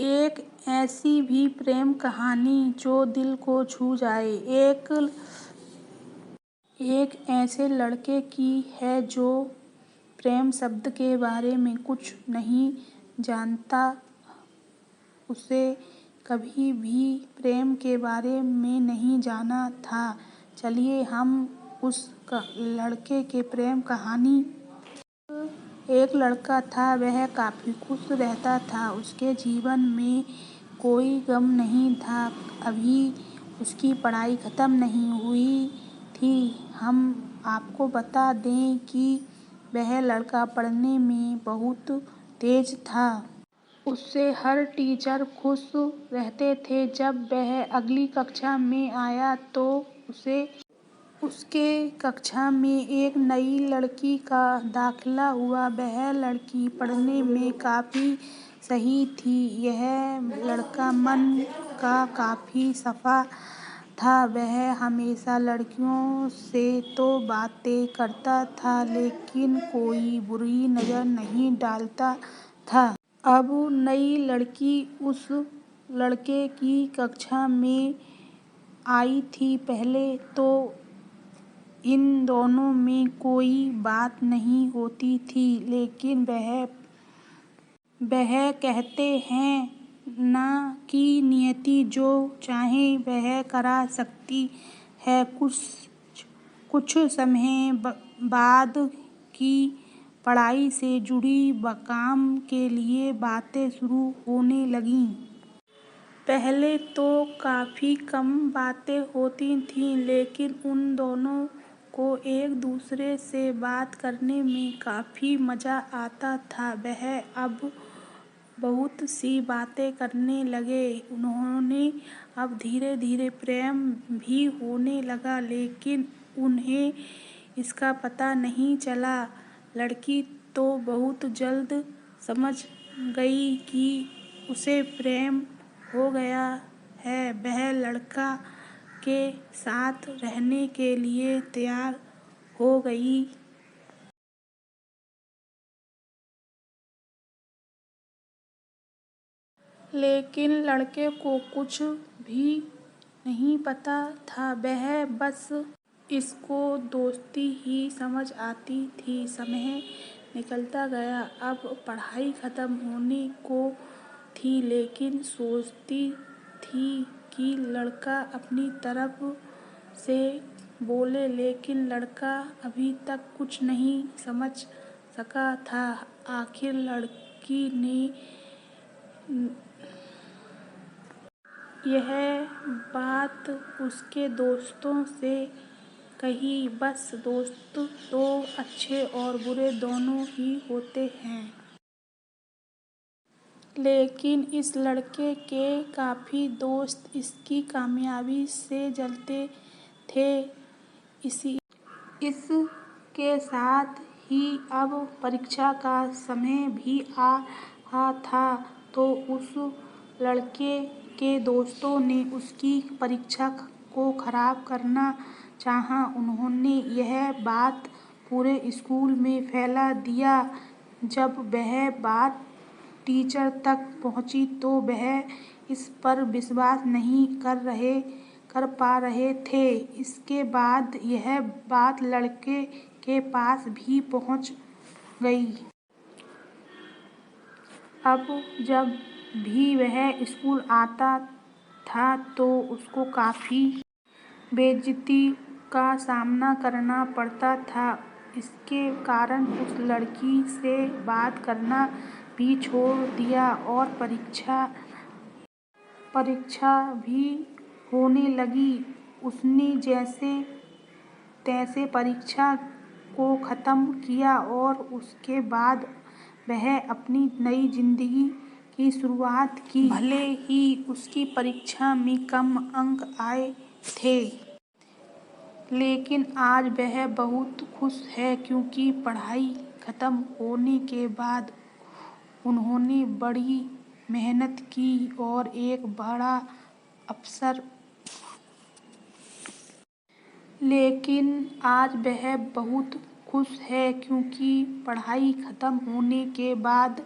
एक ऐसी भी प्रेम कहानी जो दिल को छू जाए, एक ऐसे लड़के की है जो प्रेम शब्द के बारे में कुछ नहीं जानता। उसे कभी भी प्रेम के बारे में नहीं जाना था। चलिए हम उस लड़के के प्रेम कहानी। एक लड़का था, वह काफी खुश रहता था। उसके जीवन में कोई गम नहीं था। अभी उसकी पढ़ाई खत्म नहीं हुई थी। हम आपको बता दें कि वह लड़का पढ़ने में बहुत तेज था। उससे हर टीचर खुश रहते थे। जब वह अगली कक्षा में आया तो उसके कक्षा में एक नई लड़की का दाखिला हुआ। वह लड़की पढ़ने में काफी सही थी। यह लड़का मन का काफी साफ था। वह हमेशा लड़कियों से तो बातें करता था, लेकिन कोई बुरी नजर नहीं डालता था। अब नई लड़की उस लड़के की कक्षा में आई थी। पहले तो इन दोनों में कोई बात नहीं होती थी, लेकिन वह कहते हैं ना कि नियति जो चाहे वह करा सकती है। कुछ समय बाद की पढ़ाई से जुड़ी काम के लिए बातें शुरू होने लगीं। पहले तो काफी कम बातें होती थीं, लेकिन उन दोनों को एक दूसरे से बात करने में काफी मजा आता था। वह अब बहुत सी बातें करने लगे। उन्होंने अब धीरे धीरे प्रेम भी होने लगा, लेकिन उन्हें इसका पता नहीं चला। लड़की तो बहुत जल्द समझ गई कि उसे प्रेम हो गया है। वह लड़का के साथ रहने के लिए तैयार हो गई। लेकिन लड़के को कुछ भी नहीं पता था। वह बस इसको दोस्ती ही समझ आती थी। समय निकलता गया। अब पढ़ाई खत्म होने को थी, लेकिन सोचती थी कि लड़का अपनी तरफ से बोले, लेकिन लड़का अभी तक कुछ नहीं समझ सका था। आखिर लड़की ने यह बात उसके दोस्तों से कही। बस दोस्त तो अच्छे और बुरे दोनों ही होते हैं। लेकिन इस लड़के के काफी दोस्त इसकी कामयाबी से जलते थे। इसके साथ ही अब परीक्षा का समय भी आ रहा था, तो उस लड़के के दोस्तों ने उसकी परीक्षा को खराब करना चाहा। उन्होंने यह बात पूरे स्कूल में फैला दिया। जब वह बात टीचर तक पहुंची तो वह इस पर विश्वास नहीं कर पा रहे थे। इसके बाद यह बात लड़के के पास भी पहुंच गई। अब जब भी वह स्कूल आता था तो उसको काफी बेइज्जती का सामना करना पड़ता था। इसके कारण उस लड़की से बात करना भी छोड़ दिया और परीक्षा भी होने लगी। उसने जैसे तैसे परीक्षा को खत्म किया और उसके बाद वह अपनी नई जिंदगी की शुरुआत की। भले ही उसकी परीक्षा में कम अंक आए थे, लेकिन आज वह बहुत खुश है, क्योंकि पढ़ाई खत्म होने के बाद उन्होंने बड़ी मेहनत की और एक बड़ा अफसर। लेकिन आज वह बहुत खुश है, क्योंकि पढ़ाई खत्म होने के बाद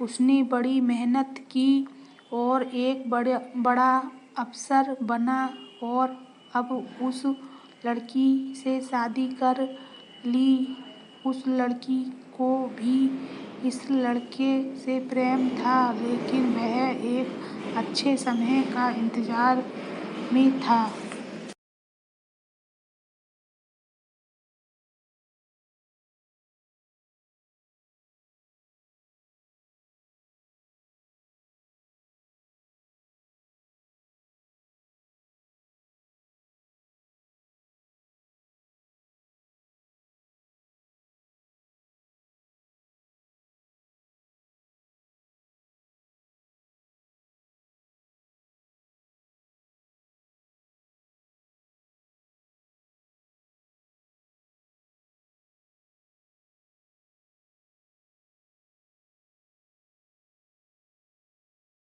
उसने बड़ी मेहनत की और एक बड़ा अफसर बना और अब उस लड़की से शादी कर ली। उस लड़की को भी इस लड़के से प्रेम था, लेकिन वह एक अच्छे समय का इंतजार में था।